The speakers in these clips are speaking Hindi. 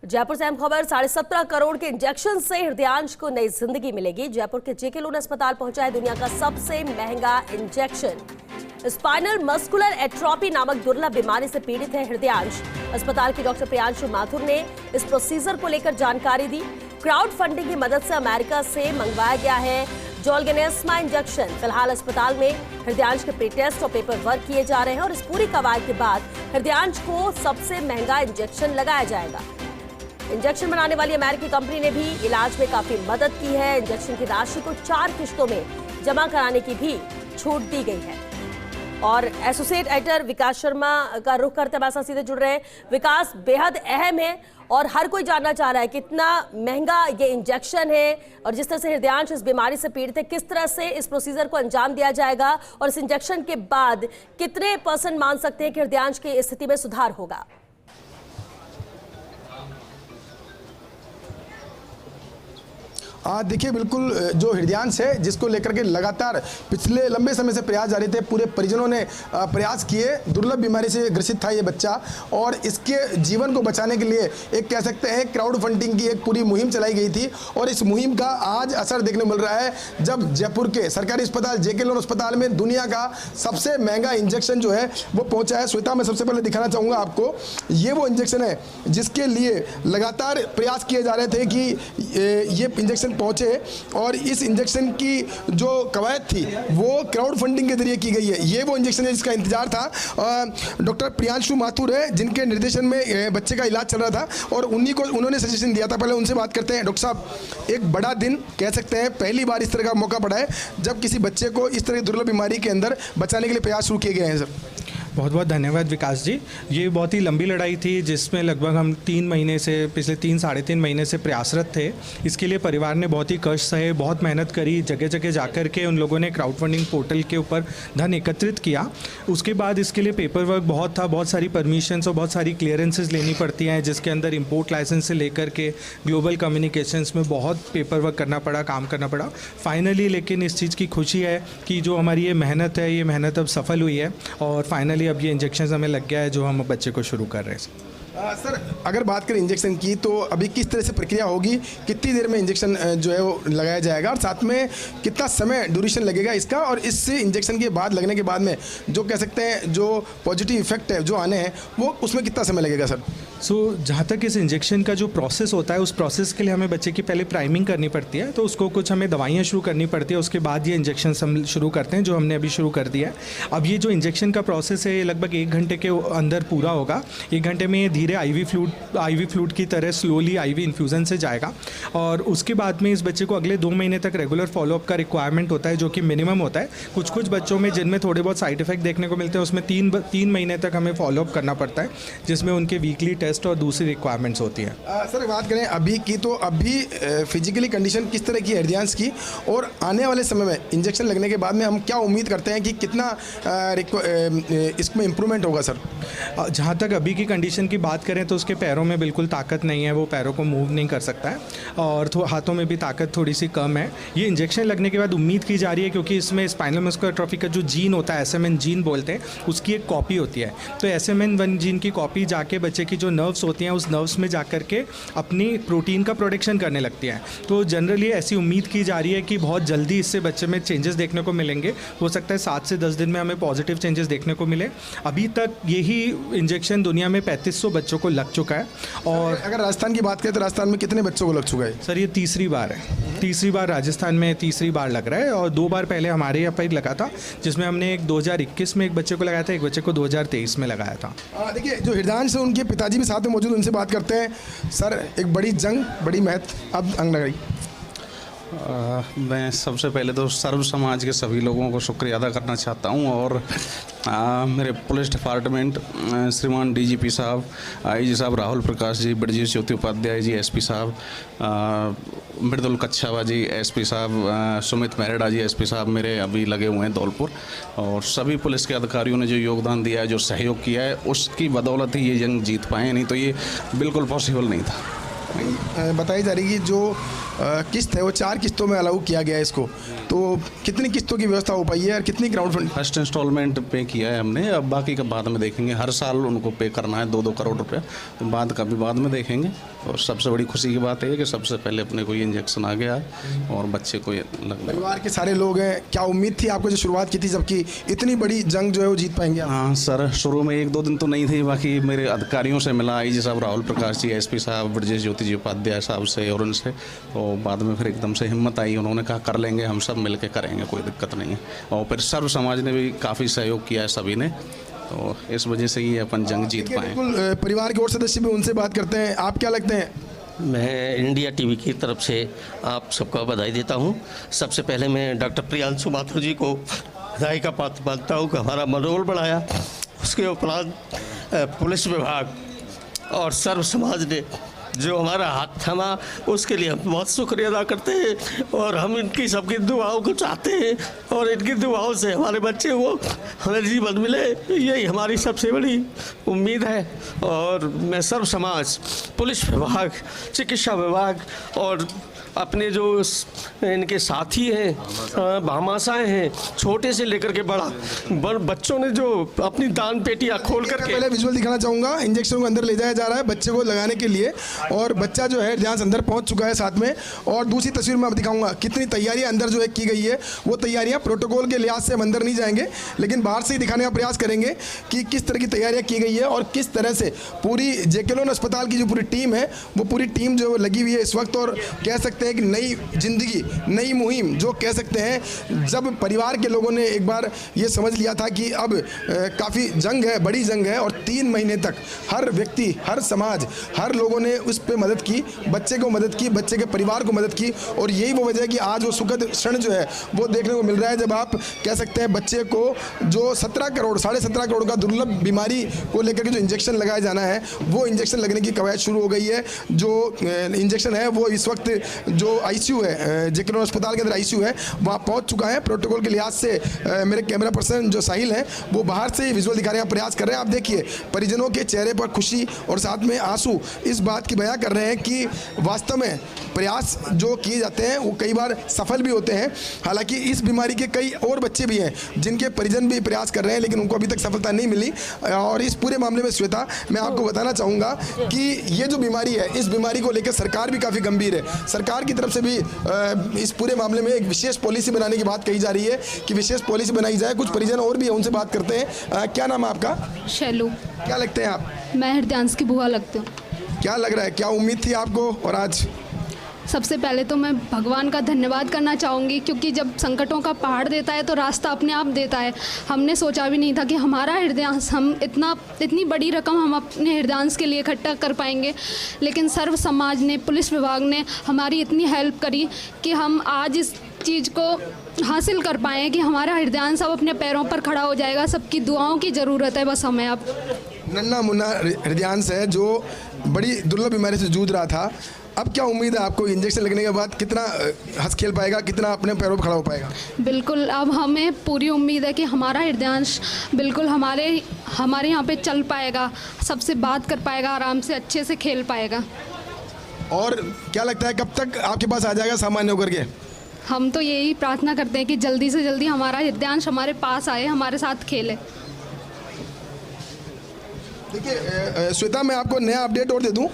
जयपुर से अहम खबर, 17.5 करोड़ के इंजेक्शन से हृदयांश को नई जिंदगी मिलेगी। जयपुर के जेके लोन अस्पताल पहुंचा है दुनिया का सबसे महंगा इंजेक्शन। स्पाइनल मस्कुलर एट्रोफी नामक दुर्लभ बीमारी से पीड़ित है हृदयांश। अस्पताल के डॉक्टर प्रियांशु माथुर ने इस प्रोसीजर को लेकर जानकारी दी। क्राउड फंडिंग की मदद से अमेरिका से मंगवाया गया है जोलगेनेस्मा इंजेक्शन। फिलहाल अस्पताल में हृदयांश के प्री टेस्ट और पेपर वर्क किए जा रहे हैं और इस पूरी कवायद के बाद हृदयांश को सबसे महंगा इंजेक्शन लगाया जाएगा। इंजेक्शन बनाने वाली अमेरिकी कंपनी ने भी इलाज में काफी मदद की है। इंजेक्शन की राशि को 4 किश्तों में जमा कराने की भी छूट दी गई है। और एसोसिएट एडिटर विकास शर्मा का रुख करते हमारे साथ सीधे जुड़ रहे हैं। विकास, बेहद अहम है और हर कोई जानना चाह रहा है कितना महंगा ये इंजेक्शन है और जिस तरह से हृदयांश इस बीमारी से पीड़ित है, किस तरह से इस प्रोसीजर को अंजाम दिया जाएगा और इस इंजेक्शन के बाद कितने % मान सकते हैं कि हृदयांश की स्थिति में सुधार होगा? देखिए, बिल्कुल जो हृदयांश है जिसको लेकर के लगातार पिछले लंबे समय से प्रयास जारी थे। पूरे परिजनों ने प्रयास किए। दुर्लभ बीमारी से ग्रसित था ये बच्चा और इसके जीवन को बचाने के लिए एक कह सकते हैं क्राउड फंडिंग की एक पूरी मुहिम चलाई गई थी और इस मुहिम का आज असर देखने मिल रहा है जब जयपुर के सरकारी अस्पताल जेके लोन अस्पताल में दुनिया का सबसे महंगा इंजेक्शन जो है वो पहुंचा है। श्वेता, मैं सबसे पहले दिखाना चाहूँगा आपको, ये वो इंजेक्शन है जिसके लिए लगातार प्रयास किए जा रहे थे कि ये इंजेक्शन पहुंचे और इस इंजेक्शन की जो कवायद थी वो क्राउड फंडिंग के जरिए की गई है। ये वो इंजेक्शन है जिसका इंतजार था। डॉक्टर प्रियांशु माथुर है जिनके निर्देशन में बच्चे का इलाज चल रहा था और उन्होंने सजेशन दिया था। पहले उनसे बात करते हैं। डॉक्टर साहब, एक बड़ा दिन कह सकते हैं, पहली बार इस तरह का मौका पड़ा है जब किसी बच्चे को इस तरह की दुर्लभ बीमारी के अंदर बचाने के लिए प्रयास शुरू किए गए हैं। सर, बहुत बहुत धन्यवाद विकास जी। ये बहुत ही लंबी लड़ाई थी जिसमें लगभग हम 3 महीने से, पिछले 3-3.5 महीने से प्रयासरत थे। इसके लिए परिवार ने बहुत ही कष्ट सहे, बहुत मेहनत करी। जगह जगह जाकर के उन लोगों ने क्राउड फंडिंग पोर्टल के ऊपर धन एकत्रित किया। उसके बाद इसके लिए पेपर वर्क बहुत था, बहुत सारी परमिशंस और बहुत सारी क्लियरेंसेस लेनी पड़ती हैं जिसके अंदर इम्पोर्ट लाइसेंस से लेकर के ग्लोबल कम्युनिकेशंस में बहुत पेपर वर्क करना पड़ा, काम करना पड़ा। फाइनली लेकिन इस चीज़ की खुशी है कि जो हमारी ये मेहनत है, ये मेहनत अब सफल हुई है और फाइनली अब ये इंजेक्शन हमें लग गया है जो हम बच्चे को शुरू कर रहे हैं। सर, अगर बात करें इंजेक्शन की तो अभी किस तरह से प्रक्रिया होगी, कितनी देर में इंजेक्शन जो है वो लगाया जाएगा और साथ में कितना समय ड्यूरेशन लगेगा इसका, और इस इंजेक्शन के बाद लगने के बाद में जो कह सकते हैं जो पॉजिटिव इफेक्ट है जो आने हैं वो उसमें कितना समय लगेगा? सर, जहाँ तक इस इंजेक्शन का जो प्रोसेस होता है उस प्रोसेस के लिए हमें बच्चे की पहले प्राइमिंग करनी पड़ती है, तो उसको कुछ हमें दवाइयाँ शुरू करनी पड़ती है। उसके बाद ये इंजेक्शन हम शुरू करते हैं जो हमने अभी शुरू कर दिया है। अब ये जो इंजेक्शन का प्रोसेस है ये लगभग 1 घंटे के अंदर पूरा होगा। 1 घंटे में ये धीरे आईवी फ्लूइड की तरह स्लोली आईवी इन्फ्यूज़न से जाएगा और उसके बाद में इस बच्चे को अगले 2 महीने तक रेगुलर फॉलोअप का रिक्वायरमेंट होता है जो कि मिनिमम होता है। कुछ बच्चों में जिनमें थोड़े बहुत साइड इफेक्ट देखने को मिलते हैं उसमें 3 महीने तक हमें फॉलोअप करना पड़ता है जिसमें उनके वीकली टेस्ट और दूसरी रिक्वायरमेंट्स होती हैं। सर, बात करें अभी की तो अभी फिजिकली कंडीशन किस तरह की है हृदयांश की, और आने वाले समय में इंजेक्शन लगने के बाद में हम क्या उम्मीद करते हैं कि कितना इसमें इम्प्रूवमेंट होगा? सर, जहाँ तक अभी की कंडीशन की बात करें तो उसके पैरों में बिल्कुल ताकत नहीं है, वो पैरों को मूव नहीं कर सकता है और हाथों में भी ताकत थोड़ी सी कम है। ये इंजेक्शन लगने के बाद उम्मीद की जा रही है क्योंकि इसमें स्पाइनल मस्कुलर एट्रोफी का जो जीन होता है, SMN जीन बोलते हैं, उसकी एक कॉपी होती है। तो SMN1 जीन की कॉपी जाके बच्चे की जो नर्व्स होती हैं उस नर्व्स में जाकर के अपनी प्रोटीन का प्रोडक्शन करने लगती हैं। तो जनरली ऐसी उम्मीद की जा रही है कि बहुत जल्दी इससे बच्चे में चेंजेस देखने को मिलेंगे। हो सकता है 7 से 10 दिन में हमें पॉजिटिव चेंजेस देखने को मिले। अभी तक यही इंजेक्शन दुनिया में 3500 बच्चों को लग चुका है। और अगर राजस्थान की बात करें तो राजस्थान में कितने बच्चों को लग चुका है? सर, ये तीसरी बार है। तीसरी बार राजस्थान में तीसरी बार लग रहा है और 2 बार पहले हमारे यहाँ पर लगा था जिसमें हमने एक 2021 में एक बच्चे को लगाया था, एक बच्चे को 2023 में लगाया था। देखिए, जो हृदयांश है उनके पिताजी भी साथ में मौजूद, उनसे बात करते हैं। सर, एक बड़ी जंग, बड़ी मेहनत अब अंग लगाई। मैं सबसे पहले तो सर्व समाज के सभी लोगों को शुक्रिया अदा करना चाहता हूं और मेरे पुलिस डिपार्टमेंट श्रीमान DGP साहब, IG साहब राहुल प्रकाश जी, ब्रजेश ज्योति उपाध्याय जी, SP साहब, मृदुल कच्छावा जी, SP साहब, सुमित मेहरा जी, SP साहब मेरे अभी लगे हुए हैं धौलपुर, और सभी पुलिस के अधिकारियों ने जो योगदान दिया है, जो सहयोग किया है, उसकी बदौलत ही ये जंग जीत पाए, नहीं तो ये बिल्कुल पॉसिबल नहीं था। बताई जा रही है कि जो किस्त है वो 4 किस्तों में अलाउ किया गया है इसको, तो कितनी किस्तों की व्यवस्था हो पाई है और कितनी क्राउड फंड? फर्स्ट इंस्टॉलमेंट पे किया है हमने, अब बाकी का बाद में देखेंगे। हर साल उनको पे करना है 2-2 करोड़ रुपया, तो बाद का भी बाद में देखेंगे। और सबसे बड़ी खुशी की बात है कि सबसे पहले अपने को ये इंजेक्शन आ गया है और बच्चे को ये लगने। परिवार के सारे लोग हैं, क्या उम्मीद थी आपको जो शुरुआत की थी जबकि इतनी बड़ी जंग जो है वो जीत पाएंगे आप? हाँ सर, शुरू में 1-2 दिन तो नहीं थी, बाकी मेरे अधिकारियों से मिला, आईजी साहब राहुल प्रकाश जी, एसपी साहब ब्रजेश ज्योति जी उपाध्याय साहब से और उनसे, तो बाद में फिर एकदम से हिम्मत आई, उन्होंने कहा कर लेंगे, हम सब मिल के करेंगे, कोई दिक्कत नहीं है। और फिर सर्व समाज ने भी काफ़ी सहयोग किया है सभी ने, तो इस वजह से ये अपन जंग जीत पाए। बिल्कुल, परिवार के और सदस्य भी उनसे बात करते हैं, आप क्या लगते हैं? मैं इंडिया टीवी की तरफ से आप सबको बधाई देता हूं। सबसे पहले मैं डॉक्टर प्रियांशु माथुर जी को बधाई का पात्र मानता हूं कि हमारा मनोबल बढ़ाया। उसके उपरांत पुलिस विभाग और सर्व समाज ने जो हमारा हाथ थामा, उसके लिए हम बहुत शुक्रिया अदा करते हैं और हम इनकी सबकी दुआओं को चाहते हैं और इनकी दुआओं से हमारे बच्चे को हमें जीवन मिले, यही हमारी सबसे बड़ी उम्मीद है। और मैं सर्व समाज, पुलिस विभाग, चिकित्सा विभाग और अपने जो इनके साथी हैं, भामाशाएँ हैं, छोटे से लेकर के बड़ा बच्चों ने जो अपनी दान पेटियाँ खोल करके। पहले विजुअल दिखाना चाहूँगा, इंजेक्शन को अंदर ले जाया जा रहा है बच्चे को लगाने के लिए और बच्चा जो है ध्यान से अंदर पहुँच चुका है साथ में। और दूसरी तस्वीर में आप दिखाऊंगा कितनी तैयारियाँ अंदर जो है की गई है। वो तैयारियाँ प्रोटोकॉल के लिहाज से हम अंदर नहीं जाएंगे, लेकिन बाहर से ही दिखाने का प्रयास करेंगे कि किस तरह की तैयारियाँ की गई है और किस तरह से पूरी जेके लोन अस्पताल की जो पूरी टीम है वो पूरी टीम जो लगी हुई है इस वक्त। और कह सकते हैं कि नई जिंदगी, नई मुहिम जो कह सकते हैं, जब परिवार के लोगों ने एक बार ये समझ लिया था कि अब काफ़ी जंग है, बड़ी जंग है और 3 महीने तक हर व्यक्ति, हर समाज, हर लोगों ने उस पर मदद की, बच्चे को मदद की, बच्चे के परिवार को मदद की। और यही वो वजह है कि आज वो सुखद क्षण जो है वो देखने को मिल रहा है, जब आप कह सकते हैं बच्चे को जो 17 करोड़, 17.5 करोड़ का दुर्लभ बीमारी को लेकर के जो इंजेक्शन लगाया जाना है, वो इंजेक्शन लगने की कवायद शुरू हो गई है। जो इंजेक्शन है वो इस वक्त जो आईसीयू है, जेके लोन अस्पताल के अंदर आईसीयू है, वहाँ पहुँच चुका है। प्रोटोकॉल के लिहाज से मेरे कैमरा पर्सन जो साहिल हैं वो बाहर से विजुअल दिखाने का प्रयास कर रहे हैं। आप देखिए परिजनों के चेहरे पर खुशी और साथ में आंसू इस बात की बयां कर रहे हैं कि वास्तव में प्रयास जो किए जाते हैं वो कई बार सफल भी होते हैं। हालांकि इस बीमारी के कई और बच्चे भी हैं जिनके परिजन भी प्रयास कर रहे हैं, लेकिन उनको अभी तक सफलता नहीं मिली। और इस पूरे मामले में श्वेता, मैं आपको बताना चाहूँगा कि ये जो बीमारी है, इस बीमारी को लेकर सरकार भी काफ़ी गंभीर है। सरकार की तरफ से भी इस पूरे मामले में एक विशेष पॉलिसी बनाने की बात कही जा रही है कि विशेष पॉलिसी बनाई जाए। कुछ परिजन और भी है, उनसे बात करते हैं। क्या नाम है आपका? शैलू। क्या लगते हैं आप? मैं हृदयांश की बुआ लगती हूँ। क्या लग रहा है, क्या उम्मीद थी आपको और आज? सबसे पहले तो मैं भगवान का धन्यवाद करना चाहूँगी, क्योंकि जब संकटों का पहाड़ देता है तो रास्ता अपने आप देता है। हमने सोचा भी नहीं था कि हमारा हृदयांश, हम इतनी बड़ी रकम हम अपने हृदयांश के लिए इकट्ठा कर पाएंगे, लेकिन सर्व समाज ने, पुलिस विभाग ने हमारी इतनी हेल्प करी कि हम आज इस चीज़ को हासिल कर पाए कि हमारा हृदयांश अब अपने पैरों पर खड़ा हो जाएगा। सबकी दुआओं की ज़रूरत है बस हमें। अब नन्ना मुन्ना हृदयांश है जो बड़ी दुर्लभ बीमारी से जूझ रहा था। अब क्या उम्मीद है आपको इंजेक्शन लगने के बाद? कितना हंस खेल पाएगा, कितना अपने पैरों पर खड़ा हो पाएगा? बिल्कुल, अब हमें पूरी उम्मीद है कि हमारा हृदयांश बिल्कुल हमारे यहाँ पे चल पाएगा, सबसे बात कर पाएगा, आराम से अच्छे से खेल पाएगा। और क्या लगता है कब तक आपके पास आ जाएगा सामान्य होकर के? हम तो यही प्रार्थना करते हैं कि जल्दी से जल्दी हमारा हृदयांश हमारे पास आए, हमारे साथ खेले। देखिए श्वेता, मैं आपको नया अपडेट और दे दूं।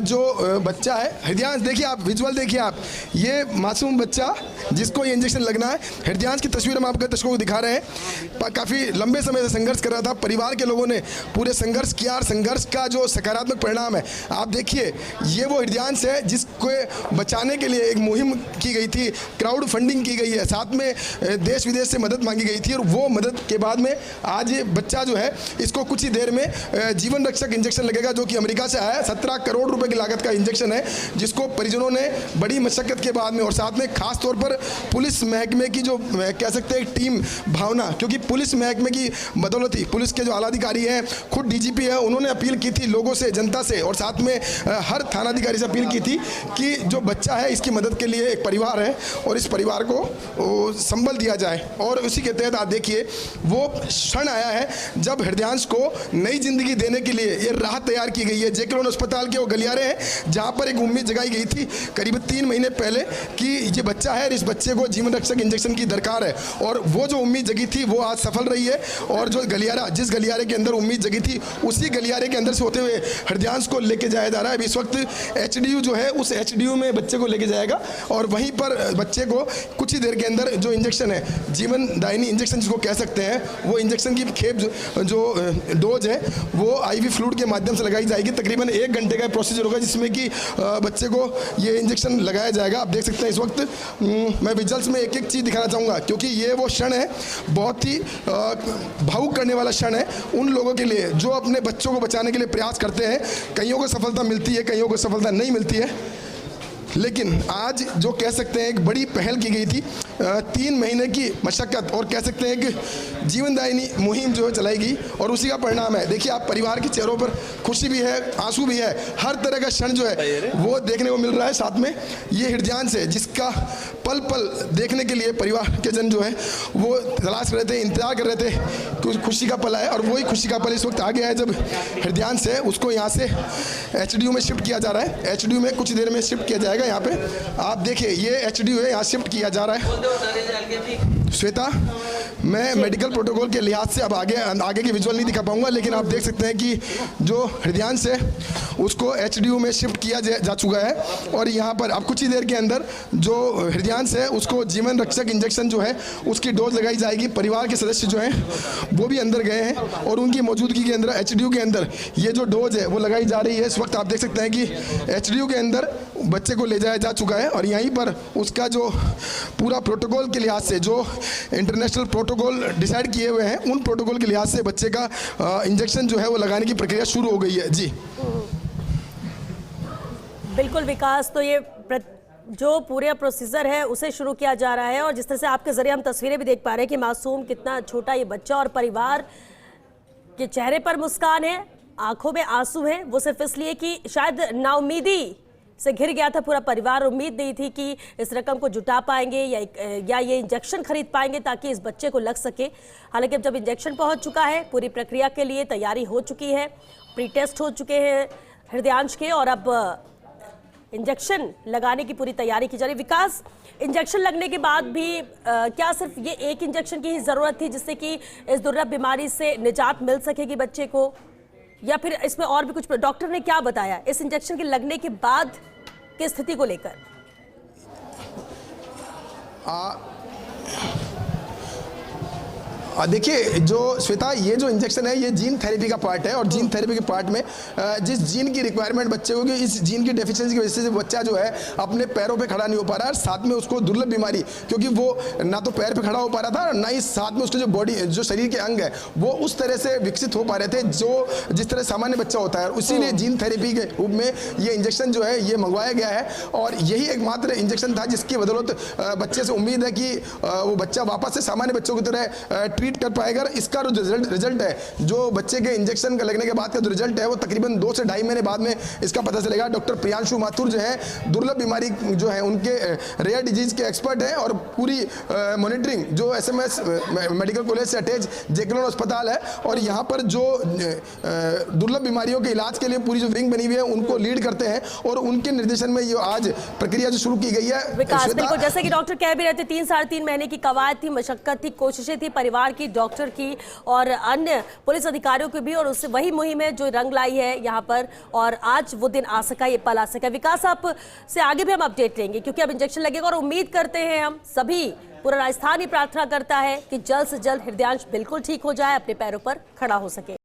जो बच्चा है हृदयांश, देखिए आप विजुअल देखिए आप, ये मासूम बच्चा जिसको ये इंजेक्शन लगना है, हृदयांश की तस्वीर हम आपके दर्शकों को दिखा रहे हैं। काफ़ी लंबे समय से संघर्ष कर रहा था, परिवार के लोगों ने पूरे संघर्ष किया और संघर्ष का जो सकारात्मक परिणाम है आप देखिए। ये वो हृदयांश है जिसको बचाने के लिए एक मुहिम की गई थी, क्राउड फंडिंग की गई है, साथ में देश विदेश से मदद मांगी गई थी और वो मदद के बाद में आज ये बच्चा जो है इसको कुछ ही देर में जीवन रक्षक इंजेक्शन लगेगा, जो कि अमेरिका से आया है। 17 करोड़ रुपए की लागत का इंजेक्शन है, जिसको परिजनों ने बड़ी मशक्कत के बाद में और साथ में खास तौर पर पुलिस महकमे की जो कह सकते हैं टीम भावना, क्योंकि पुलिस महकमे की बदौलत ही पुलिस के जो आलाधिकारी हैं, खुद डीजीपी है, उन्होंने अपील की थी लोगों से, जनता से और साथ में हर थानाधिकारी से अपील की थी कि जो बच्चा है इसकी मदद के लिए एक परिवार है और इस परिवार को संबल दिया जाए। और उसी के तहत आप देखिए वो क्षण आया है जब हृदयांश को नई जिंदगी जिंदगी देने के लिए ये राह तैयार की गई है। जेके लोन अस्पताल के वो गलियारे हैं जहां पर एक उम्मीद जगाई गई थी करीब 3 महीने पहले कि ये बच्चा है, इस बच्चे को जीवन रक्षक इंजेक्शन की दरकार है, और वो जो उम्मीद जगी थी वो आज सफल रही है। और जो गलियारा, जिस गलियारे के अंदर उम्मीद जगी थी, उसी गलियारे के अंदर से होते हुए हृदयांश को लेके जाया जा रहा है। अभी इस वक्त एचडीयू जो है, उस एचडीयू में बच्चे को लेके जाएगा और वहीं पर बच्चे को कुछ ही देर के अंदर जो इंजेक्शन है, जीवन दायिनी इंजेक्शन जिसको कह सकते हैं, वो इंजेक्शन की खेप जो डोज है वो आईवी फ्लूइड के माध्यम से लगाई जाएगी। तकरीबन 1 घंटे का प्रोसीजर होगा जिसमें कि बच्चे को ये इंजेक्शन लगाया जाएगा। आप देख सकते हैं इस वक्त मैं विजुअल्स में एक एक चीज़ दिखाना चाहूँगा क्योंकि ये वो क्षण है, बहुत ही भावुक करने वाला क्षण है उन लोगों के लिए जो अपने बच्चों को बचाने के लिए प्रयास करते हैं। कईयों को सफलता मिलती है, कईयों को सफलता नहीं मिलती है, लेकिन आज जो कह सकते हैं एक बड़ी पहल की गई थी, 3 महीने की मशक्क़त और कह सकते हैं कि जीवनदायिनी मुहिम जो है चलाई गई और उसी का परिणाम है। देखिए आप परिवार के चेहरों पर खुशी भी है, आंसू भी है, हर तरह का क्षण जो है वो देखने को मिल रहा है। साथ में ये हृदयांश है जिसका पल पल देखने के लिए परिवार के जन जो है वो तलाश कर रहे थे, इंतजार कर रहे थे कि खुशी का पल आए, और वही खुशी का पल इस वक्त आ गया है जब हृदयांश है उसको यहाँ से एचडीयू में शिफ्ट किया जा रहा है। एचडीयू में कुछ देर में शिफ्ट किया जाएगा। यहाँ पे आप देखिए ये एचडीयू है, यहाँ शिफ्ट किया जा रहा है। श्वेता, मैं मेडिकल प्रोटोकॉल के लिहाज से अब आगे की विजुअल नहीं दिखा पाऊंगा, लेकिन आप देख सकते हैं कि जो हृदयांश है उसको एचडीयू में शिफ्ट किया जा चुका है और यहाँ पर अब कुछ ही देर के अंदर जो हृदयांश है उसको जीवन रक्षक इंजेक्शन जो है उसकी डोज लगाई जाएगी। परिवार के सदस्य जो हैं वो भी अंदर गए हैं और उनकी मौजूदगी के अंदर एचडीयू के अंदर ये जो डोज है वो लगाई जा रही है। इस वक्त आप देख सकते हैं कि एचडीयू के अंदर बच्चे को ले जाया जा चुका है और यहीं पर उसका जो पूरा प्रोटोकॉल के लिहाज से जो इंटरनेशनल प्रोटोकॉल डिसाइड किए हुए हैं उन प्रोटोकॉल के लिहाज से बच्चे का इंजेक्शन जो है वो लगाने की प्रक्रिया शुरू हो गई है। जी बिल्कुल विकास, तो ये जो पूरा प्रोसीजर है उसे शुरू किया जा रहा है और जिस तरह से आपके जरिए हम तस्वीरें भी देख पा रहे हैं कि मासूम कितना छोटा ये बच्चा और परिवार के चेहरे पर मुस्कान है, आंखों में आंसू है, वो सिर्फ इसलिए कि शायद नाउमीदी से घिर गया था पूरा परिवार। उम्मीद नहीं थी कि इस रकम को जुटा पाएंगे या ये इंजेक्शन खरीद पाएंगे ताकि इस बच्चे को लग सके। हालांकि अब जब इंजेक्शन पहुंच चुका है, पूरी प्रक्रिया के लिए तैयारी हो चुकी है, प्री टेस्ट हो चुके हैं हृदयांश के और अब इंजेक्शन लगाने की पूरी तैयारी की जा रही। विकास, इंजेक्शन लगने के बाद भी क्या सिर्फ ये एक इंजेक्शन की ही ज़रूरत थी जिससे कि इस दुर्लभ बीमारी से निजात मिल सकेगी बच्चे को, या फिर इसमें और भी कुछ? डॉक्टर ने क्या बताया इस इंजेक्शन के लगने के बाद की स्थिति को लेकर? देखिए जो श्वेता, ये जो इंजेक्शन है ये जीन थेरेपी का पार्ट है और जीन थेरेपी के पार्ट में जिस जीन की रिक्वायरमेंट बच्चे को, इस जीन की डेफिशिएंसी की वजह से बच्चा जो है अपने पैरों पे खड़ा नहीं हो पा रहा है, साथ में उसको दुर्लभ बीमारी, क्योंकि वो ना तो पैर पे खड़ा हो पा रहा था ना ही साथ में उसके जो बॉडी, जो शरीर के अंग है वो उस तरह से विकसित हो पा रहे थे जो जिस तरह सामान्य बच्चा होता है, और इसीलिए जीन थेरेपी के रूप में ये इंजेक्शन जो है ये मंगवाया गया है और यही एकमात्र इंजेक्शन था जिसकी बदौलत बच्चे से उम्मीद है कि वो बच्चा वापस से सामान्य बच्चों की तरह ट्रीट कर पाएगा। इसका जो रिजल्ट है, जो बच्चे के इंजेक्शन का लगने के बाद का जो रिजल्ट है वो तकरीबन 2 से 2.5 महीने बाद में इसका पता चलेगा। डॉक्टर प्रियांशु माथुर जो है दुर्लभ बीमारी जो है उनके रेयर डिजीज के एक्सपर्ट हैं और पूरी मॉनिटरिंग जो एसएमएस मेडिकल कॉलेज से अटैच जेके लोन अस्पताल है और यहाँ पर जो दुर्लभ बीमारियों के इलाज के लिए पूरी जो विंग बनी हुई है उनको लीड करते हैं और उनके निर्देशन में ये आज प्रक्रिया जो शुरू की गई है। विकास, बिल्कुल जैसे कि डॉक्टर कह भी रहे थे, 3-3.5 महीने की कवायद थी, मशक्कत थी, कोशिशें थी परिवार की, डॉक्टर की और अन्य पुलिस अधिकारियों की भी, और उससे वही मुहिम है जो रंग लाई है यहाँ पर और आज वो दिन आ सका, ये पल आ सका। विकास, आप से आगे भी हम अपडेट लेंगे क्योंकि अब इंजेक्शन लगेगा और उम्मीद करते हैं हम सभी, पूरा राजस्थान ही प्रार्थना करता है कि जल्द से जल्द हृदयांश बिल्कुल ठीक हो जाए, अपने पैरों पर खड़ा हो सके।